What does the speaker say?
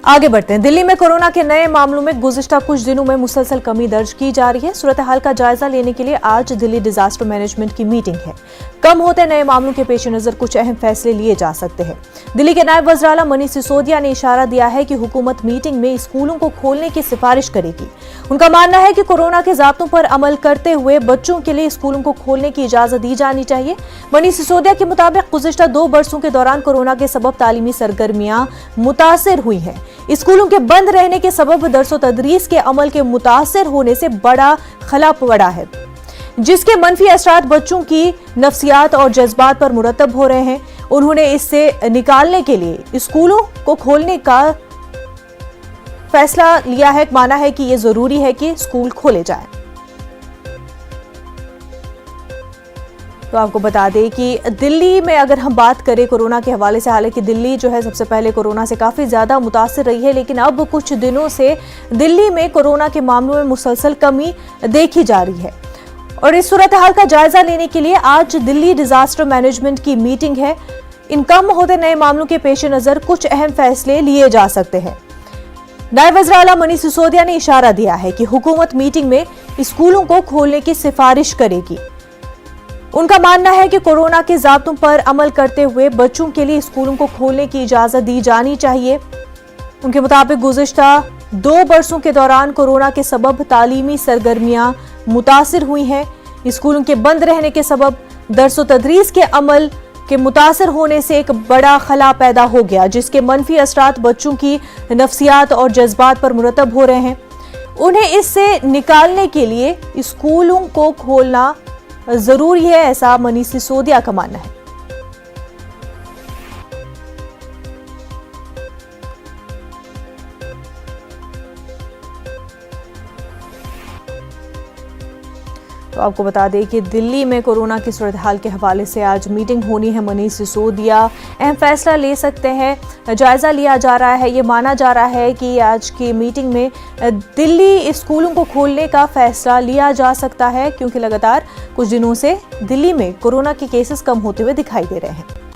आगे बढ़ते हैं। दिल्ली में कोरोना के नए मामलों में गुज़िश्ता कुछ दिनों में मुसलसल कमी दर्ज की जा रही है। सूरत हाल का जायजा लेने के लिए आज दिल्ली डिजास्टर मैनेजमेंट की मीटिंग है। कम होते नए मामलों के पेश नजर कुछ अहम फैसले लिए जा सकते हैं। दिल्ली के नायब वज़ीर आला मनीष सिसोदिया ने इशारा दिया है कि हुकूमत मीटिंग में स्कूलों को खोलने की सिफारिश करेगी। उनका मानना है कि कोरोना के ज़ाब्तों पर अमल करते हुए बच्चों के लिए स्कूलों को खोलने की इजाजत दी जानी चाहिए। मनीष सिसोदिया के मुताबिक गुज़िश्ता 2 बरसों के दौरान कोरोना के सबब तालीमी सरगर्मियां मुतासिर हुई हैं। स्कूलों के बंद रहने के सबब दरसो तदरीस के अमल के मुतासिर होने से बड़ा खला पड़ा है, जिसके मनफी असरात बच्चों की नफ्सियात और जज्बात पर मुरतब हो रहे हैं। उन्होंने इससे निकालने के लिए स्कूलों को खोलने का फैसला लिया है। माना है कि यह जरूरी है कि स्कूल खोले जाएं। तो आपको बता दें कि दिल्ली में अगर हम बात करें कोरोना के हवाले से, हालांकि दिल्ली जो है सबसे पहले कोरोना से काफ़ी ज़्यादा मुतासिर रही है, लेकिन अब कुछ दिनों से दिल्ली में कोरोना के मामलों में मुसलसल कमी देखी जा रही है। और इस सूरत हाल का जायजा लेने के लिए आज दिल्ली डिजास्टर मैनेजमेंट की मीटिंग है। इन कम होते नए मामलों के पेश नज़र कुछ अहम फैसले लिए जा सकते हैं। नायब वज़ीर आला मनीष सिसोदिया ने इशारा दिया है कि हुकूमत मीटिंग में स्कूलों को खोलने की सिफारिश करेगी। उनका मानना है कि कोरोना के ज़ाब्तों पर अमल करते हुए बच्चों के लिए स्कूलों को खोलने की इजाजत दी जानी चाहिए। उनके मुताबिक गुज़िश्ता 2 बरसों के दौरान कोरोना के सबब तालीमी सरगर्मियां मुतासिर हुई हैं। स्कूलों के बंद रहने के सबब दरसो तदरीस के अमल के मुतासिर होने से एक बड़ा खला पैदा हो गया, जिसके मनफी असरात बच्चों की नफ्सियात और जज्बात पर मुरतब हो रहे हैं। उन्हें इससे निकालने के लिए स्कूलों को खोलना जरूरी है, ऐसा मनीष सिसोदिया का मानना है। तो आपको बता दें कि दिल्ली में कोरोना की सूरत हाल के हवाले से आज मीटिंग होनी है। मनीष सिसोदिया अहम फैसला ले सकते हैं, जायजा लिया जा रहा है। ये माना जा रहा है कि आज की मीटिंग में दिल्ली स्कूलों को खोलने का फैसला लिया जा सकता है, क्योंकि लगातार कुछ दिनों से दिल्ली में कोरोना के केसेस कम होते हुए दिखाई दे रहे हैं।